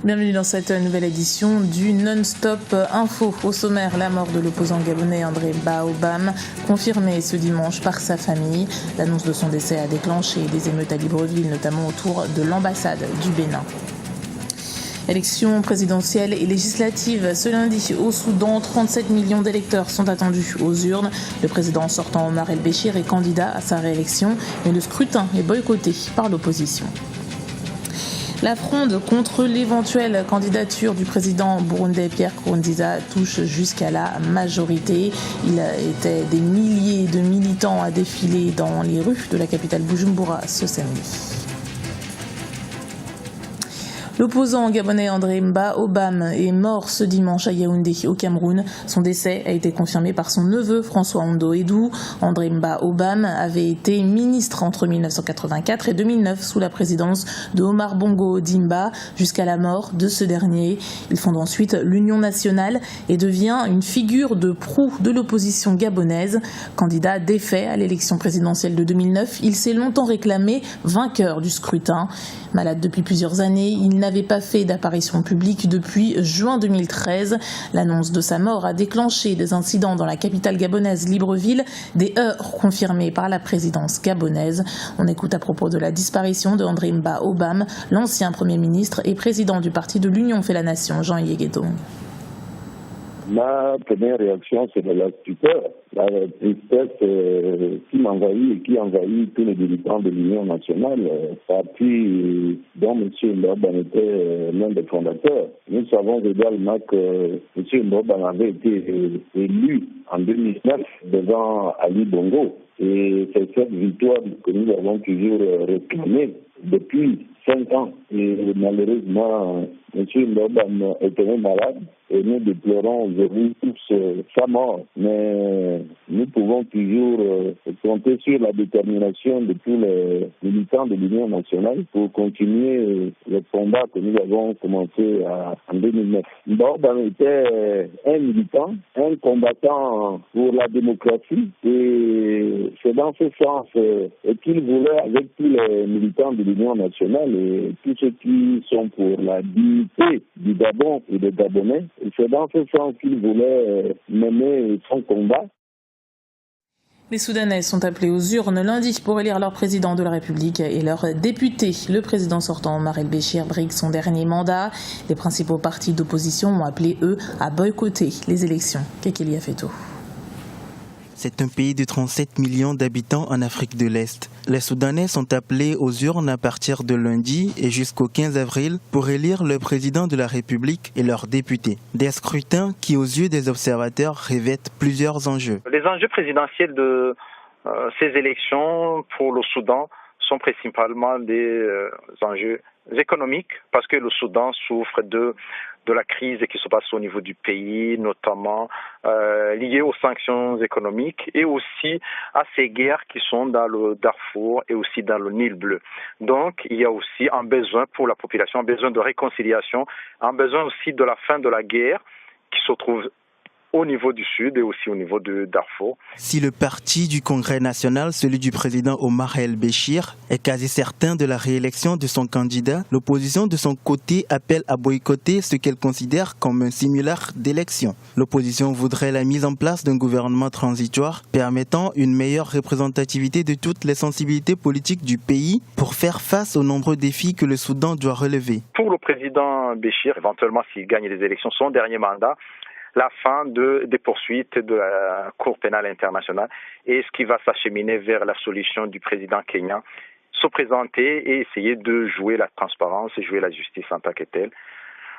Bienvenue dans cette nouvelle édition du Non-Stop Info. Au sommaire, la mort de l'opposant gabonais André-Mba Obam, confirmée ce dimanche par sa famille. L'annonce de son décès a déclenché des émeutes à Libreville, notamment autour de l'ambassade du Bénin. Élections présidentielles et législatives. Ce lundi, au Soudan, 37 millions d'électeurs sont attendus aux urnes. Le président sortant Omar el-Béchir est candidat à sa réélection, mais le scrutin est boycotté par l'opposition. La fronde contre l'éventuelle candidature du président burundais Pierre Nkurunziza touche jusqu'à la majorité. Il était des milliers de militants à défiler dans les rues de la capitale Bujumbura ce samedi. L'opposant gabonais André-Mba Obam est mort ce dimanche à Yaoundé, au Cameroun. Son décès a été confirmé par son neveu François Ondo Edou. André-Mba Obam avait été ministre entre 1984 et 2009 sous la présidence de Omar Bongo Ondimba jusqu'à la mort de ce dernier. Il fonde ensuite l'Union nationale et devient une figure de proue de l'opposition gabonaise. Candidat défait à l'élection présidentielle de 2009, il s'est longtemps réclamé vainqueur du scrutin. Malade depuis plusieurs années, il n'avait pas fait d'apparition publique depuis juin 2013. L'annonce de sa mort a déclenché des incidents dans la capitale gabonaise Libreville, des heurts confirmés par la présidence gabonaise. On écoute à propos de la disparition de André-Mba Obam, l'ancien Premier ministre et président du parti de l'Union fait la Nation, Jean Yéguédong. Ma première réaction, c'est de la stupeur, la tristesse qui m'envahit et qui envahit tous les militants de l'Union nationale, parti dont M. Mboban était l'un des fondateurs. Nous savons également que M. Mboban avait été élu en 2009 devant Ali Bongo. Et c'est cette victoire que nous avons toujours réclamée depuis 5 ans. Et malheureusement, M. Mboban est tombé malade. Et nous déplorons aujourd'hui tous sa mort. Mais nous pouvons toujours compter sur la détermination de tous les militants de l'Union nationale pour continuer le combat que nous avons commencé en 2009. Mboban était un militant, un combattant pour la démocratie. Et c'est dans ce sens qu'il voulait, avec tous les militants de l'Union nationale et tous ceux qui sont pour la dignité du Gabon et des Gabonais, et c'est dans ce sens qu'il voulait mener son combat. Les Soudanais sont appelés aux urnes lundi pour élire leur président de la République et leur député. Le président sortant Omar el-Béchir brigue son dernier mandat. Les principaux partis d'opposition ont appelé, eux, à boycotter les élections. Kekeli Afeto. C'est un pays de 37 millions d'habitants en Afrique de l'Est. Les Soudanais sont appelés aux urnes à partir de lundi et jusqu'au 15 avril pour élire le président de la République et leurs députés. Des scrutins qui, aux yeux des observateurs, revêtent plusieurs enjeux. Les enjeux présidentiels de ces élections pour le Soudan sont principalement des enjeux économiques parce que le Soudan souffre de la crise qui se passe au niveau du pays, notamment liée aux sanctions économiques et aussi à ces guerres qui sont dans le Darfour et aussi dans le Nil bleu. Donc, il y a aussi un besoin pour la population, un besoin de réconciliation, un besoin aussi de la fin de la guerre qui se trouve au niveau du sud et aussi au niveau de Darfour. Si le parti du Congrès national, celui du président Omar el-Béchir, est quasi certain de la réélection de son candidat, l'opposition de son côté appelle à boycotter ce qu'elle considère comme un simulacre d'élection. L'opposition voudrait la mise en place d'un gouvernement transitoire permettant une meilleure représentativité de toutes les sensibilités politiques du pays pour faire face aux nombreux défis que le Soudan doit relever. Pour le président Béchir, éventuellement s'il gagne les élections, son dernier mandat, la fin des poursuites de la Cour pénale internationale et ce qui va s'acheminer vers la solution du président kenyan, se présenter et essayer de jouer la transparence et jouer la justice en tant que telle.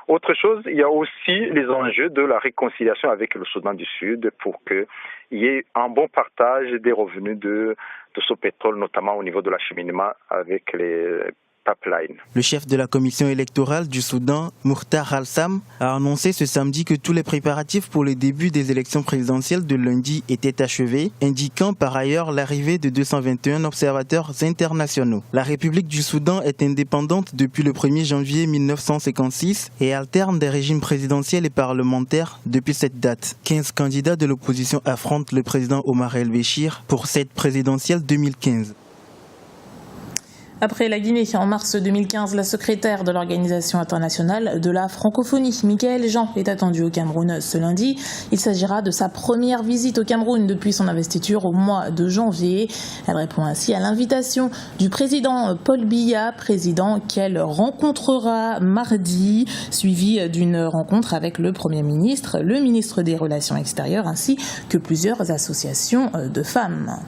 Autre chose, il y a aussi les enjeux de la réconciliation avec le Soudan du Sud pour qu'il y ait un bon partage des revenus de ce pétrole, notamment au niveau de l'acheminement avec les pipeline. Le chef de la commission électorale du Soudan, Mukhtar Al-Sam, a annoncé ce samedi que tous les préparatifs pour le début des élections présidentielles de lundi étaient achevés, indiquant par ailleurs l'arrivée de 221 observateurs internationaux. La République du Soudan est indépendante depuis le 1er janvier 1956 et alterne des régimes présidentiels et parlementaires depuis cette date. 15 candidats de l'opposition affrontent le président Omar el-Béchir pour cette présidentielle 2015. Après la Guinée, en mars 2015, la secrétaire de l'Organisation internationale de la francophonie, Michaëlle Jean, est attendue au Cameroun ce lundi. Il s'agira de sa première visite au Cameroun depuis son investiture au mois de janvier. Elle répond ainsi à l'invitation du président Paul Biya, président qu'elle rencontrera mardi, suivi d'une rencontre avec le Premier ministre, le ministre des Relations extérieures ainsi que plusieurs associations de femmes.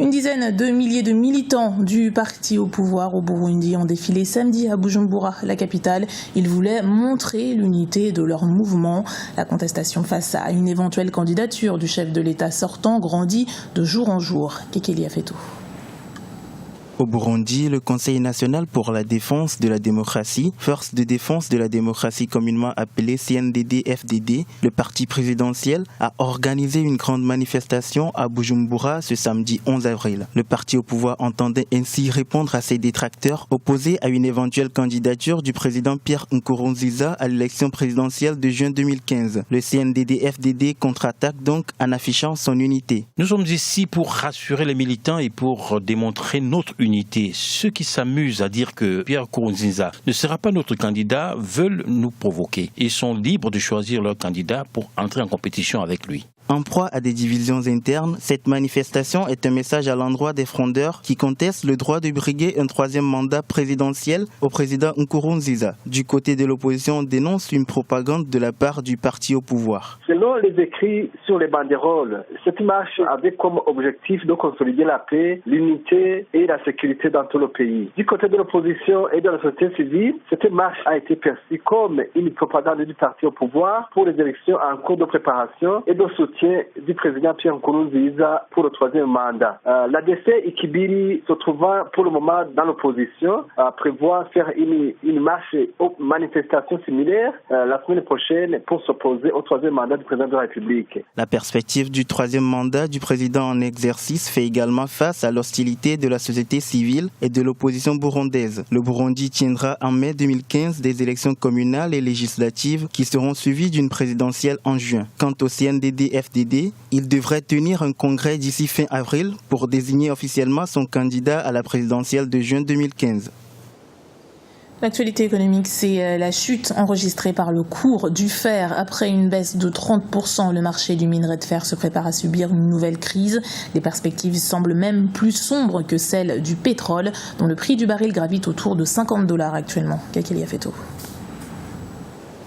Une dizaine de milliers de militants du parti au pouvoir au Burundi ont défilé samedi à Bujumbura, la capitale. Ils voulaient montrer l'unité de leur mouvement. La contestation face à une éventuelle candidature du chef de l'État sortant grandit de jour en jour. Kekeli a fait tout. Au Burundi, le Conseil national pour la défense de la démocratie, force de défense de la démocratie communément appelée CNDD-FDD, le parti présidentiel, a organisé une grande manifestation à Bujumbura ce samedi 11 avril. Le parti au pouvoir entendait ainsi répondre à ses détracteurs opposés à une éventuelle candidature du président Pierre Nkurunziza à l'élection présidentielle de juin 2015. Le CNDD-FDD contre-attaque donc en affichant son unité. Nous sommes ici pour rassurer les militants et pour démontrer notre unité. Ceux qui s'amusent à dire que Pierre Nkurunziza ne sera pas notre candidat veulent nous provoquer. Ils sont libres de choisir leur candidat pour entrer en compétition avec lui. En proie à des divisions internes, cette manifestation est un message à l'endroit des frondeurs qui contestent le droit de briguer un troisième mandat présidentiel au président Nkurunziza. Du côté de l'opposition, on dénonce une propagande de la part du parti au pouvoir. Selon les écrits sur les banderoles, cette marche avait comme objectif de consolider la paix, l'unité et la sécurité dans tout le pays. Du côté de l'opposition et de la société civile, cette marche a été perçue comme une propagande du parti au pouvoir pour les élections en cours de préparation et de soutien du président Pierre Nkurunziza pour le troisième mandat. L'ADC Ikibiri, se trouvant pour le moment dans l'opposition, prévoit faire une marche aux manifestations similaires la semaine prochaine pour s'opposer au troisième mandat du président de la République. La perspective du troisième mandat du président en exercice fait également face à l'hostilité de la société civile et de l'opposition burundaise. Le Burundi tiendra en mai 2015 des élections communales et législatives qui seront suivies d'une présidentielle en juin. Quant au CNDD-FDD, il devrait tenir un congrès d'ici fin avril pour désigner officiellement son candidat à la présidentielle de juin 2015. L'actualité économique, c'est la chute enregistrée par le cours du fer. Après une baisse de 30%, le marché du minerai de fer se prépare à subir une nouvelle crise. Les perspectives semblent même plus sombres que celles du pétrole, dont le prix du baril gravite autour de $50 actuellement. Kekeli a fait tout.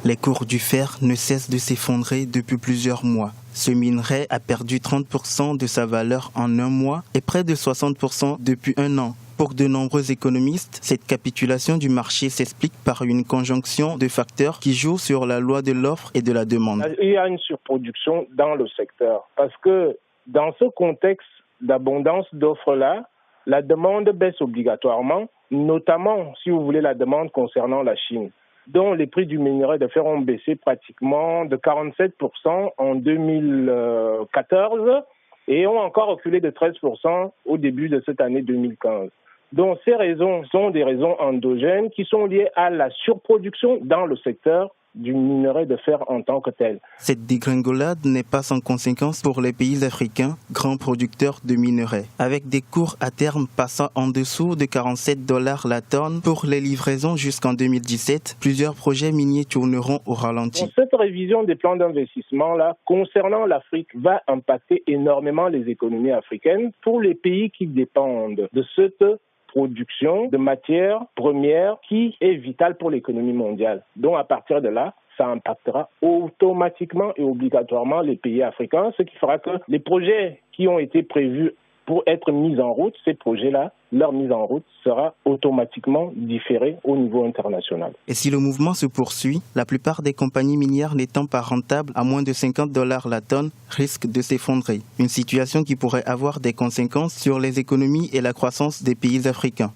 Les cours du fer ne cessent de s'effondrer depuis plusieurs mois. Ce minerai a perdu 30% de sa valeur en un mois et près de 60% depuis un an. Pour de nombreux économistes, cette capitulation du marché s'explique par une conjonction de facteurs qui jouent sur la loi de l'offre et de la demande. Il y a une surproduction dans le secteur parce que dans ce contexte d'abondance d'offres-là, la demande baisse obligatoirement, notamment, si vous voulez, la demande concernant la Chine, dont les prix du minerai de fer ont baissé pratiquement de 47% en 2014 et ont encore reculé de 13% au début de cette année 2015. Donc ces raisons sont des raisons endogènes qui sont liées à la surproduction dans le secteur du minerai de fer en tant que tel. Cette dégringolade n'est pas sans conséquence pour les pays africains, grands producteurs de minerais. Avec des cours à terme passant en dessous de $47 la tonne pour les livraisons jusqu'en 2017, plusieurs projets miniers tourneront au ralenti. Donc, cette révision des plans d'investissement-là, concernant l'Afrique, va impacter énormément les économies africaines pour les pays qui dépendent de cette production de matières premières qui est vitale pour l'économie mondiale. Donc à partir de là, ça impactera automatiquement et obligatoirement les pays africains, ce qui fera que les projets qui ont été prévus pour être mis en route, ces projets-là, leur mise en route sera automatiquement différée au niveau international. Et si le mouvement se poursuit, la plupart des compagnies minières n'étant pas rentables à moins de $50 la tonne risquent de s'effondrer. Une situation qui pourrait avoir des conséquences sur les économies et la croissance des pays africains.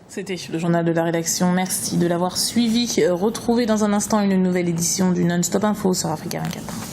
C'était le journal de la rédaction. Merci de l'avoir suivi. Retrouvez dans un instant une nouvelle édition du Non-Stop Info sur Africa 24.